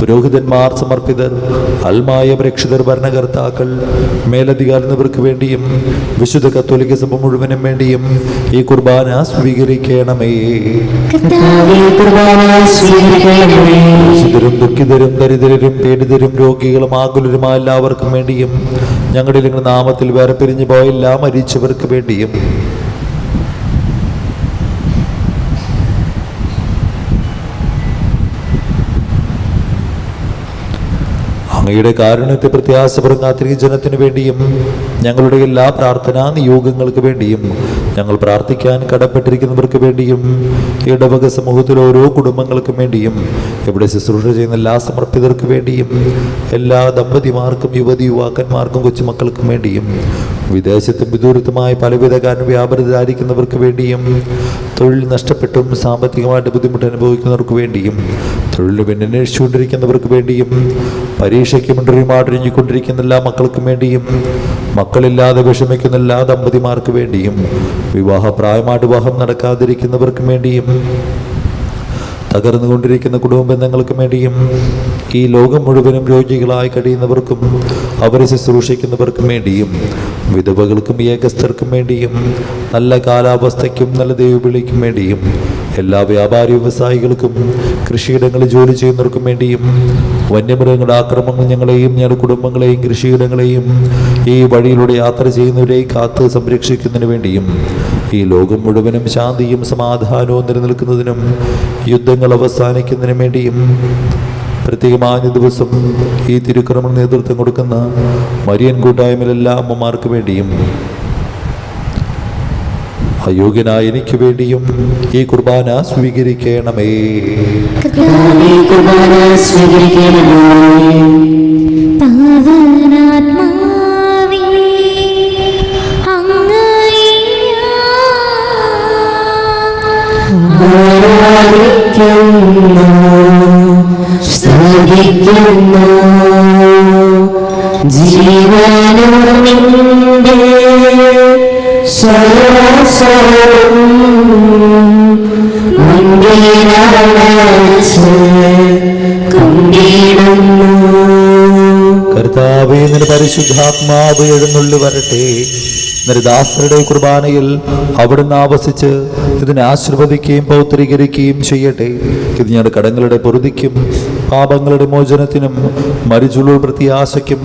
പുരോഹിതന്മാർ, സമർപ്പിതർ, അൽമായ പ്രേക്ഷിതർ, ഭരണകർത്താക്കൾ, മേലധികാരി എന്നിവർക്ക് വേണ്ടിയും വിശുദ്ധ കത്തോലിക്ക സഭ മുഴുവനും വേണ്ടിയും ഈ കുർബാന സ്വീകരിക്കണമേ. വിശുദ്ധരും ദുഃഖിതരും ദരിദ്രരും പീഡിതരും രോഗികളും ആകുലരുമായ എല്ലാവർക്കും വേണ്ടിയും ഞങ്ങളുടെ നിങ്ങളുടെ നാമത്തിൽ വേറെ പിരിഞ്ഞു പോയ എല്ലാ മരിച്ചവർക്ക് വേണ്ടിയും അങ്ങയുടെ കാരുണ്യത്തെ പ്രത്യാശപരം കാത്തിരിക്കുന്ന ജനത്തിനു വേണ്ടിയും ഞങ്ങളുടെ എല്ലാ പ്രാർത്ഥനാ നിയോഗങ്ങൾക്ക് വേണ്ടിയും ഞങ്ങൾ പ്രാർത്ഥിക്കാൻ കടപ്പെട്ടിരിക്കുന്നവർക്ക് വേണ്ടിയും ഇടവക സമൂഹത്തിലെ ഓരോ കുടുംബങ്ങൾക്കും വേണ്ടിയും ഇവിടെ ശുശ്രൂഷ ചെയ്യുന്ന എല്ലാ സമർപ്പിതർക്കും വേണ്ടിയും എല്ലാ ദമ്പതിമാർക്കും യുവാക്കന്മാർക്കും കൊച്ചുമക്കൾക്കും വേണ്ടിയും വിദേശത്തും വിദൂരത്തുമായി പലവിധ കാരണം വ്യാപൃതരായിരിക്കുന്നവർക്ക് വേണ്ടിയും തൊഴിൽ നഷ്ടപ്പെട്ടും സാമ്പത്തികമായിട്ട് ബുദ്ധിമുട്ട് അനുഭവിക്കുന്നവർക്ക് വേണ്ടിയും തൊഴിലിന് വേണ്ടി അന്വേഷിച്ചുകൊണ്ടിരിക്കുന്നവർക്ക് വേണ്ടിയും പരീക്ഷയ്ക്ക് മുൻപൊരുമാടിഞ്ഞുകൊണ്ടിരിക്കുന്ന എല്ലാ മക്കൾക്കും വേണ്ടിയും മക്കളില്ലാതെ വിഷമിക്കുന്ന എല്ലാ ദമ്പതിമാർക്ക് വേണ്ടിയും വിവാഹപ്രായമായിട്ട് വിവാഹം നടക്കാതിരിക്കുന്നവർക്കും വേണ്ടിയും തകർന്നുകൊണ്ടിരിക്കുന്ന കുടുംബ ബന്ധങ്ങൾക്കും വേണ്ടിയും ഈ ലോകം മുഴുവനും രോഗികളായി കഴിയുന്നവർക്കും അവരെ ശുശ്രൂഷിക്കുന്നവർക്കും വേണ്ടിയും വിധവകൾക്കും ഏകസ്ഥർക്കും വേണ്ടിയും നല്ല കാലാവസ്ഥയ്ക്കും നല്ല ദൈവവിളിക്കും വേണ്ടിയും എല്ലാ വ്യാപാരി വ്യവസായികൾക്കും കൃഷിയിടങ്ങളിൽ ജോലി ചെയ്യുന്നവർക്കും വേണ്ടിയും വന്യമൃഗങ്ങളുടെ ആക്രമണങ്ങൾ ഞങ്ങളെയും ഞങ്ങളുടെ കുടുംബങ്ങളെയും കൃഷിയിടങ്ങളെയും ഈ വഴിയിലൂടെ യാത്ര ചെയ്യുന്നവരെയും കാത്ത് സംരക്ഷിക്കുന്നതിന് വേണ്ടിയും ഈ ലോകം മുഴുവനും ശാന്തിയും സമാധാനവും നിലനിൽക്കുന്നതിനും യുദ്ധങ്ങൾ അവസാനിക്കുന്നതിനും വേണ്ടിയും പ്രത്യേകമായ ദിവസം ഈ തിരുക്കർമ്മ നേതൃത്വം കൊടുക്കുന്ന മരിയൻ കൂട്ടായ്മയിലെല്ലാ അമ്മമാർക്ക് വേണ്ടിയും അയോഗ്യനായ എനിക്ക് വേണ്ടിയും ഈ കുർബാന സ്വീകരിക്കണമേ. കർത്താവേ, നിന്റെ പരിശുദ്ധാത്മാവ് എഴുന്നള്ളി വരട്ടെ. ദാസരുടെ കുർബാനയിൽ അവിടുന്ന് ആവസിച്ച് ഇതിനെ ആശീർവദിക്കുകയും പൗത്രീകരിക്കുകയും ചെയ്യട്ടെ. ഇത് ഞങ്ങളുടെ കടങ്ങളുടെ പൊറുതിക്കും പാപങ്ങളുടെ മോചനത്തിനും മരിച്ചുള്ള പ്രത്യാശയ്ക്കും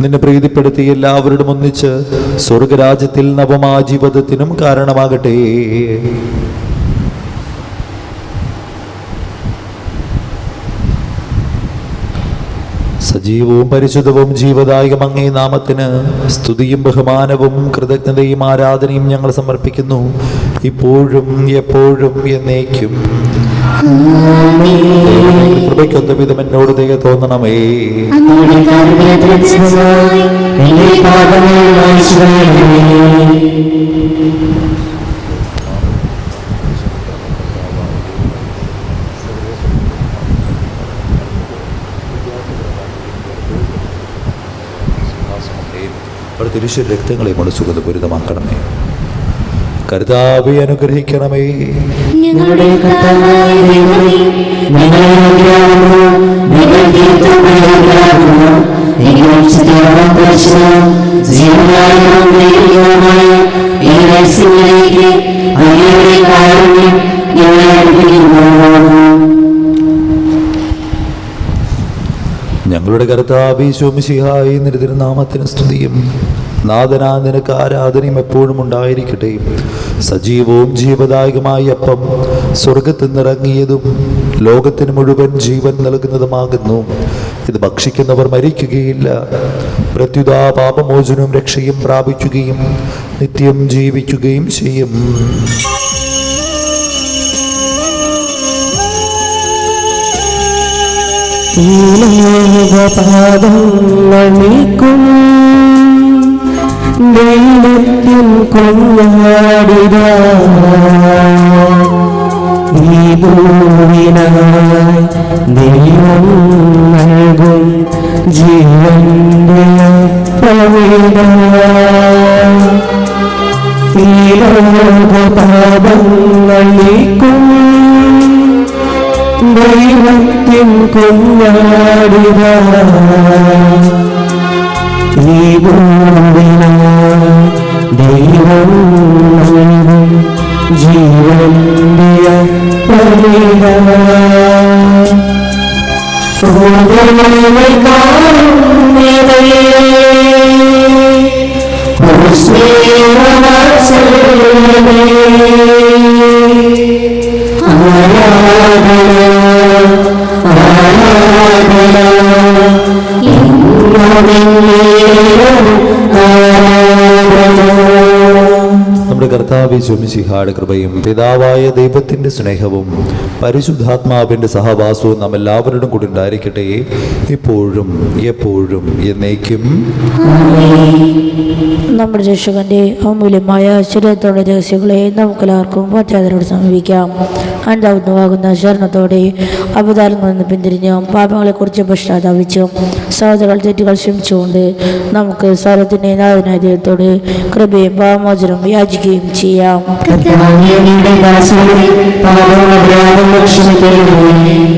നിന്നെ പ്രീതിപ്പെടുത്തി എല്ലാവരോടും ഒന്നിച്ച് സ്വർഗരാജ്യത്തിൽ നവമാജീവിതത്തിനും കാരണമാകട്ടെ. സജീവവും പരിശുദ്ധവും ജീവദായകം അങ്ങേ നാമത്തിന് സ്തുതിയും ബഹുമാനവും കൃതജ്ഞതയും ആരാധനയും ഞങ്ങൾ സമർപ്പിക്കുന്നു, ഇപ്പോഴും എപ്പോഴും എന്നേക്കും. കൃപയ്ക്കൊത്ത വിധം എന്നോട് ദയ തോന്നണമേ. തിരുശ രക്തങ്ങളെ കൊണ്ട് സുഗന്ധപൂരിതമാക്കണമേ. കർത്താവേ, അനുഗ്രഹിക്കണമേ. ഞങ്ങളുടെ കർത്താവായ ദൈവമേ, ഞങ്ങളെ അനുഗ്രഹിക്കണമേ. ജീവനായ രഹസ്യങ്ങളിലേക്ക് അങ്ങയുടെ കാരുണ്യം ഞങ്ങളെ അടുപ്പിക്കുന്നു. ഞങ്ങളുടെ കർത്താവേ ഈശോമിശിഹായി നിരതിരുനാമത്തിന് സ്തുതിയും. നാഥനാ നിനക്ക് ആരാധനയും എപ്പോഴും ഉണ്ടായിരിക്കട്ടെ. സജീവവും ജീവദായകമായ അപ്പം സ്വർഗത്തിൽ നിന്നിറങ്ങിയതും ലോകത്തിന് മുഴുവൻ ജീവൻ നൽകുന്നതുമാകുന്നു. ഇത് ഭക്ഷിക്കുന്നവർ മരിക്കുകയില്ല, പ്രത്യുത പാപമോചനവും രക്ഷയും പ്രാപിക്കുകയും നിത്യം ജീവിക്കുകയും ചെയ്യും. പാപങ്ങൾ നീക്കും ദൈവത്തിൻ കുഞ്ഞാടിത ഈ ഭൂമിനായി ദൈവം നൽകും ജീവന്റെ പ്രവിത ഈ ലോക പാപങ്ങൾ നീക്കും ദൈവത്തിൻ കുഞ്ഞാടിത ഈ ഭൂമിനായി ദൈവം നൽകും ജീവന്റെ പ്രവിത നമ്മുടെ കർത്താവേ ഈശോമിശിഹായുടെ കൃപയും പിതാവായ ദൈവത്തിൻ്റെ സ്നേഹവും പരിശുദ്ധാത്മാവിൻ്റെ സഹവാസവും നാം എല്ലാവരോടും കൂടി ഉണ്ടായിരിക്കട്ടെ, ഇപ്പോഴും എപ്പോഴും എന്നേക്കും. നമ്മുടെ രക്ഷകന്റെ അമൂല്യമായ ശരീരത്തോടെ രഹസ്യങ്ങളെ നമുക്കെല്ലാവർക്കും പറ്റാതരോട് സമീപിക്കാം. അണ്ടാവുന്നതാകുന്ന ശരണത്തോടെ അപതാരങ്ങളിൽ നിന്ന് പിന്തിരിഞ്ഞും പാപങ്ങളെക്കുറിച്ച് പശ്ചാത്താപിച്ചും സഹോദരങ്ങൾ തെറ്റുകൾ ക്ഷമിച്ചുകൊണ്ട് നമുക്ക് സർവ്വത്തിൻ്റെ നാഥനായ ദൈവത്തോട് കൃപയും പാപമോചനവും യാചിക്കുകയും ചെയ്യാം.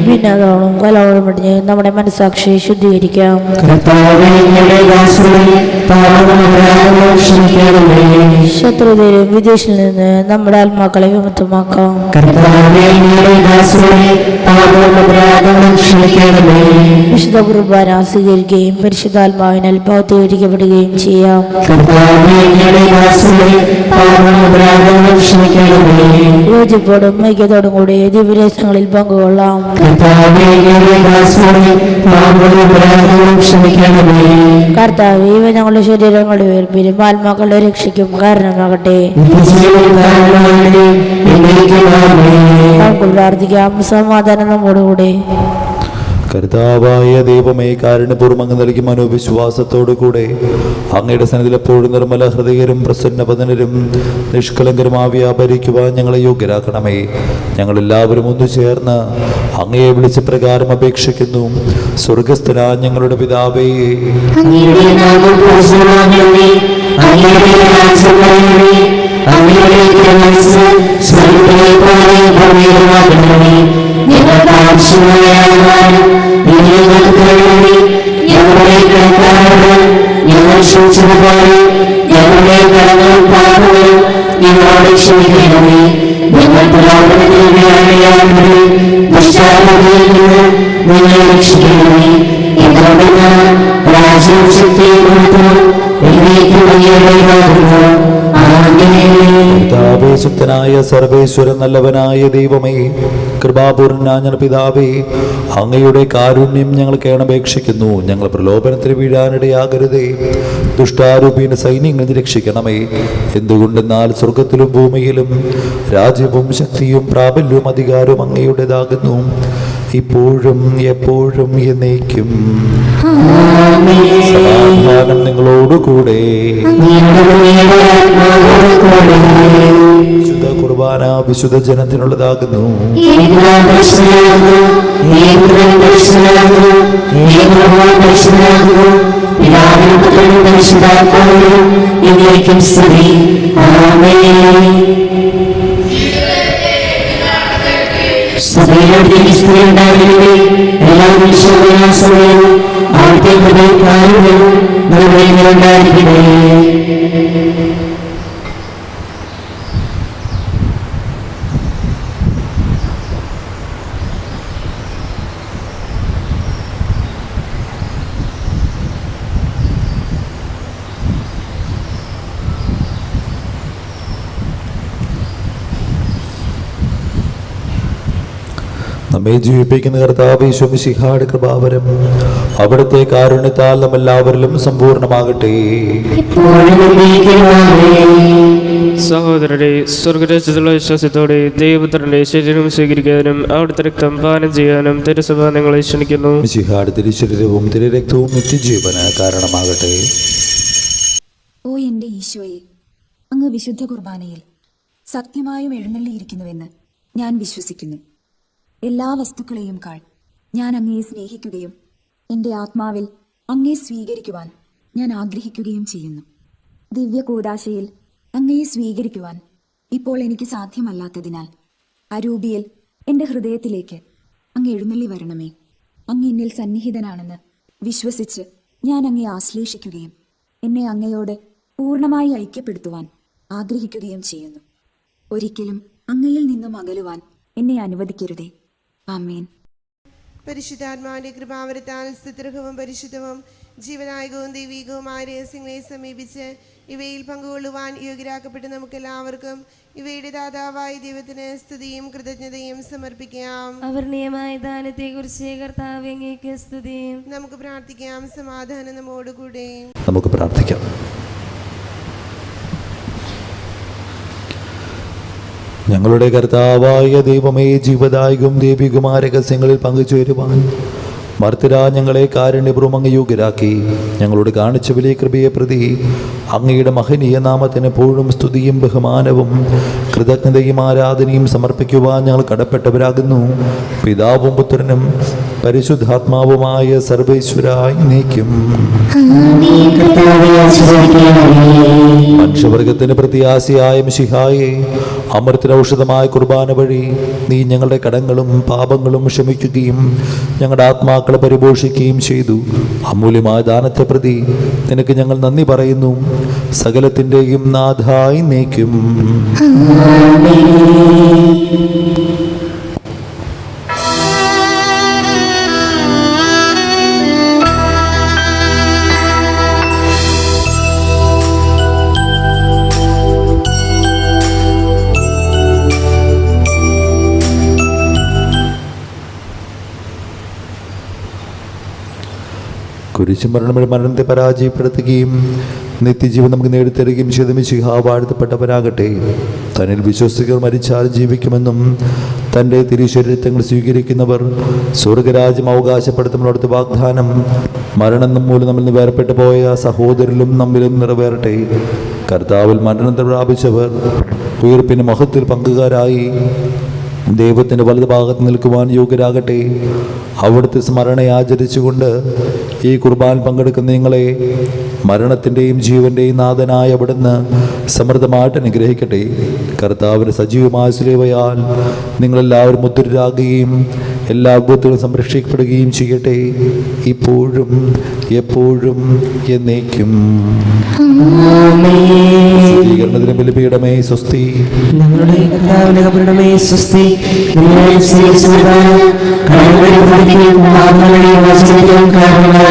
ഭിന്നതകളും കലകളും വെടിഞ്ഞ് നമ്മുടെ മനസ്സാക്ഷിയെ ശുദ്ധീകരിക്കാം. ശത്രുതയിലും വിദേശിൽ നിന്ന് നമ്മുടെ ആത്മാക്കളെ വിമുക്തമാക്കാം. വിശുദ്ധ കുർബാന സ്വീകരിക്കുകയും പരിശുദ്ധാത്മാവിനാൽ പൗത്രീകരിക്കപ്പെടുകയും ചെയ്യാം. യോജിപ്പോടും ഐക്യത്തോടും കൂടി ദിവ്യരഹസ്യങ്ങളിൽ പങ്കുകൊള്ളാം. കർത്താവേ, ഇവ ഞങ്ങളുടെ ശരീരങ്ങളുടെ ഉയർപ്പിലും ആത്മാക്കളുടെ രക്ഷയ്ക്കും കാരണമാകട്ടെ. നമുക്ക് പ്രാർത്ഥിക്കാം. സമാധാനം നമ്മോടുകൂടെ. കർത്താവായ ദൈവമേ, കാരുണ്യപൂർവ്വം അങ്ങ് നൽകി മനോവിശ്വാസത്തോടു കൂടെ അങ്ങയുടെ സന്നിധിയിൽ എപ്പോഴും നിർമ്മല ഹൃദയരും പ്രസന്നവദനരും നിഷ്കളങ്കരുമായി വ്യാപരിക്കുവാൻ ഞങ്ങളെ യോഗ്യരാക്കണമേ. ഞങ്ങളെല്ലാവരും ഒന്നു ചേർന്ന് അങ്ങയെ വിളിച്ച പ്രകാരം അപേക്ഷിക്കുന്നു. സ്വർഗസ്ഥനായ ഞങ്ങളുടെ പിതാവേ, അങ്ങയുടെ നാമം പൂജിതമാകണമേ. അങ്ങയുടെ രാജ്യം വരണമേ. അങ്ങയുടെ തിരുമനസ്സ് സ്വർഗ്ഗത്തിലെ പോലെ ഭൂമിയിലുമാകണമേ. ഞങ്ങൾക്ക് ആവശ്യമായ ആഹാരം ഇന്ന് ഞങ്ങൾക്ക് തരണമേ. ഞങ്ങളുടെ കടക്കാരോട് ഞങ്ങൾ ക്ഷമിച്ചതുപോലെ ഞങ്ങളുടെ കടങ്ങളും പാപങ്ങളും ഞങ്ങളോട് ക്ഷമിക്കണമേ. ഞങ്ങൾ പ്രലോഭനത്തിൽ വീഴാനിടയാകരുതേ. ദുഷ്ടാരൂപിയിൽ നിന്ന് ഞങ്ങളെ രക്ഷിക്കണമേ. എന്തുകൊണ്ടെന്നാൽ രാജ്യവും ശക്തിയും മഹത്വവും എന്നേക്കും അങ്ങയുടേതാകുന്നു. ശക്തനായ സർവേശ്വരൻ നല്ലവനായ ദൈവമേ, കൃപാപൂർണനായ പിതാവേ, അങ്ങയുടെ കാരുണ്യം ഞങ്ങൾ കേണപേക്ഷിക്കുന്നു. ഞങ്ങൾ പ്രലോഭനത്തിൽ വീഴാനിടയാകരുതേ. ദുഷ്ടാരൂപീന സൈന്യങ്ങൾ രക്ഷിക്കണമേ. എന്തുകൊണ്ടെന്നാൽ സ്വർഗത്തിലും ഭൂമിയിലും രാജ്യവും ശക്തിയും പ്രാബല്യവും അധികാരവും അങ്ങയുടേതാകുന്നു, ഇപ്പോഴും എപ്പോഴും എന്നേക്കും. സമാധാനം നിങ്ങളോടുകൂടെ. വിശുദ്ധ കുർബാന വിശുദ്ധ ജനത്തിനുള്ളതാകുന്നു. സഭയിലേക്ക് സ്ത്രീ ഉണ്ടാകരുതേ. എല്ലാ സമയവും അവിടുത്തെ ഹൃദയക്കാരും ഉണ്ടായിരിക്കട്ടെ. നമ്മെ ജീവിപ്പിക്കുന്ന കർത്താവ് ഈശോ മിശിഹായുടെ കൃപാവരം അവിടുത്തെ കാരുണ്യത്താൽ നമ്മെല്ലാവരിലും സമ്പൂർണ്ണമാകട്ടെ. സഹോദരരെ, സ്വർഗരാജ്യത്തിലുള്ള വിശ്വാസത്തോടെ ദൈവപുത്രന്റെ ശരീരം സ്വീകരിക്കാനും അവിടുത്തെ രക്തം പാനം ചെയ്യാനും തിരുസഭ നിങ്ങളെ ക്ഷണിക്കുന്നു. മിശിഹായുടെ തിരുശരീരവും തിരുരക്തവും നിത്യജീവന് കാരണമാകട്ടെ. ഓ എൻ്റെ ഈശോയെ, അങ്ങ് വിശുദ്ധ കുർബാനയിൽ സത്യമായും എഴുന്നള്ളിയിരിക്കുന്നുവെന്ന് ഞാൻ വിശ്വസിക്കുന്നു. എല്ലാ വസ്തുക്കളെയും കാൾ ഞാൻ അങ്ങയെ സ്നേഹിക്കുകയും എൻ്റെ ആത്മാവിൽ അങ്ങയെ സ്വീകരിക്കുവാൻ ഞാൻ ആഗ്രഹിക്കുകയും ചെയ്യുന്നു. ദിവ്യ കൂദാശയിൽ അങ്ങയെ സ്വീകരിക്കുവാൻ ഇപ്പോൾ എനിക്ക് സാധ്യമല്ലാത്തതിനാൽ അരൂപിയിൽ എൻ്റെ ഹൃദയത്തിലേക്ക് അങ്ങ് എഴുന്നള്ളി വരണമേ. അങ്ങ് എന്നിൽ സന്നിഹിതനാണെന്ന് വിശ്വസിച്ച് ഞാൻ അങ്ങയെ ആശ്ലേഷിക്കുകയും എന്നെ അങ്ങയോട് പൂർണ്ണമായി ഐക്യപ്പെടുത്തുവാൻ ആഗ്രഹിക്കുകയും ചെയ്യുന്നു. ഒരിക്കലും അങ്ങയിൽ നിന്നും അകലുവാൻ എന്നെ അനുവദിക്കരുതേ. ആമേൻ. പരിശുദ്ധാത്മാവിന്റെ കൃപാവരത്താൽ സ്തുത്യർഹവും പരിശുദ്ധവും ജീവനായകവും ദൈവികവുമായ രഹസ്യങ്ങളെ സമീപിച്ച് ഇവയിൽ പങ്കുകൊള്ളുവാൻ യോഗ്യരാക്കപ്പെട്ട് നമുക്കെല്ലാവർക്കും ഇവയുടെ ദാതാവായ ദൈവത്തിന് സ്തുതിയും കൃതജ്ഞതയും സമർപ്പിക്കാം. അവർണീയമായ ദാനത്തെക്കുറിച്ച് കർത്താവേ അങ്ങേക്ക് സ്തുതി. നമുക്ക് പ്രാർത്ഥിക്കാം. സമാധാനം നമ്മോടുകൂടെ. നമുക്ക് പ്രാർത്ഥിക്കാം. ഞങ്ങളുടെ കർത്താവായ ദൈവമേ, ജീവദായകവും ദൈവികമായ രഹസ്യങ്ങളിൽ പങ്കുചേരുവാൻ മർത്തരാ ഞങ്ങളെ കാരുണ്യപൂർവ്വം അങ്ങ് യോഗ്യരാക്കി. ഞങ്ങളോട് കാണിച്ച വലിയ കൃപയെ പ്രതി അങ്ങയുടെ മഹനീയ നാമത്തിന് എപ്പോഴും സ്തുതിയും ബഹുമാനവും കൃതജ്ഞതയും ആരാധനയും സമർപ്പിക്കുവാൻ ഞങ്ങൾ കടപ്പെട്ടവരാകുന്നു. പിതാവും പുത്രനും പരിശുദ്ധാത്മാവുമായ സർവേശ്വരായി നീക്കും. മനുഷ്യവർഗത്തിന് പ്രത്യാശയായ മിശിഹായെ, അമൃതൗഷധമായ കുർബാന വഴി നീ ഞങ്ങളുടെ കടങ്ങളും പാപങ്ങളും ക്ഷമിക്കുകയും ഞങ്ങളുടെ ആത്മാക്കളെ പരിപോഷിക്കുകയും ചെയ്തു. അമൂല്യമായ ദാനത്തെ പ്രതി നിനക്ക് ഞങ്ങൾ നന്ദി പറയുന്നു. സകലത്തിൻ്റെയും നാഥായി നീക്കും. മരണത്തെ പരാജയപ്പെടുത്തുകയും നിത്യജീവൻ നമുക്ക് നേടിത്തരുകയും ചെയ്ത മിശിഹാ വാഴ്ത്തപ്പെട്ടവരാകട്ടെ. തന്നിൽ വിശ്വസികൾ മരിച്ചാൽ ജീവിക്കുമെന്നും തൻ്റെ തിരുശരീരങ്ങൾ സ്വീകരിക്കുന്നവർ സ്വർഗരാജ്യം അവകാശപ്പെടുത്തുമ്പോഴത്തെ വാഗ്ദാനം മരണം മൂലം നമ്മിൽ നിന്ന് വേർപെട്ടു പോയ സഹോദരനും നമ്മിലും നിറവേറട്ടെ. കർത്താവിൽ മരണത്തെ പ്രാപിച്ചവർ ഉയർപ്പിന് മഹത്വത്തിൽ പങ്കുകാരായി ദൈവത്തിൻ്റെ വലതു ഭാഗത്ത് നിൽക്കുവാൻ യോഗ്യരാകട്ടെ. അവിടുത്തെ സ്മരണയെ ആചരിച്ചുകൊണ്ട് ഈ കുർബാൻ പങ്കെടുക്കുന്ന നിങ്ങളെ മരണത്തിൻ്റെയും ജീവൻ്റെയും നാഥനായ അവിടുന്ന് സമൃദ്ധമായിട്ട് അനുഗ്രഹിക്കട്ടെ. കർത്താവിൻ്റെ സജീവമായ സ്ലേവയാൽ നിങ്ങളെല്ലാവരും മുദ്രരാകുകയും എല്ലാ അത്ഭുതങ്ങളും സംരക്ഷിക്കപ്പെടുകയും ചെയ്യട്ടെ, ഇപ്പോഴും എപ്പോഴും എന്നേക്കും. ശുദ്ധീകരണത്തിന് ബലിപീഠമേ സ്വസ്തി. ഞങ്ങളുടെ കർത്താവിന്റെ കബറിടമേ സ്വസ്തി. കാരണങ്ങളെ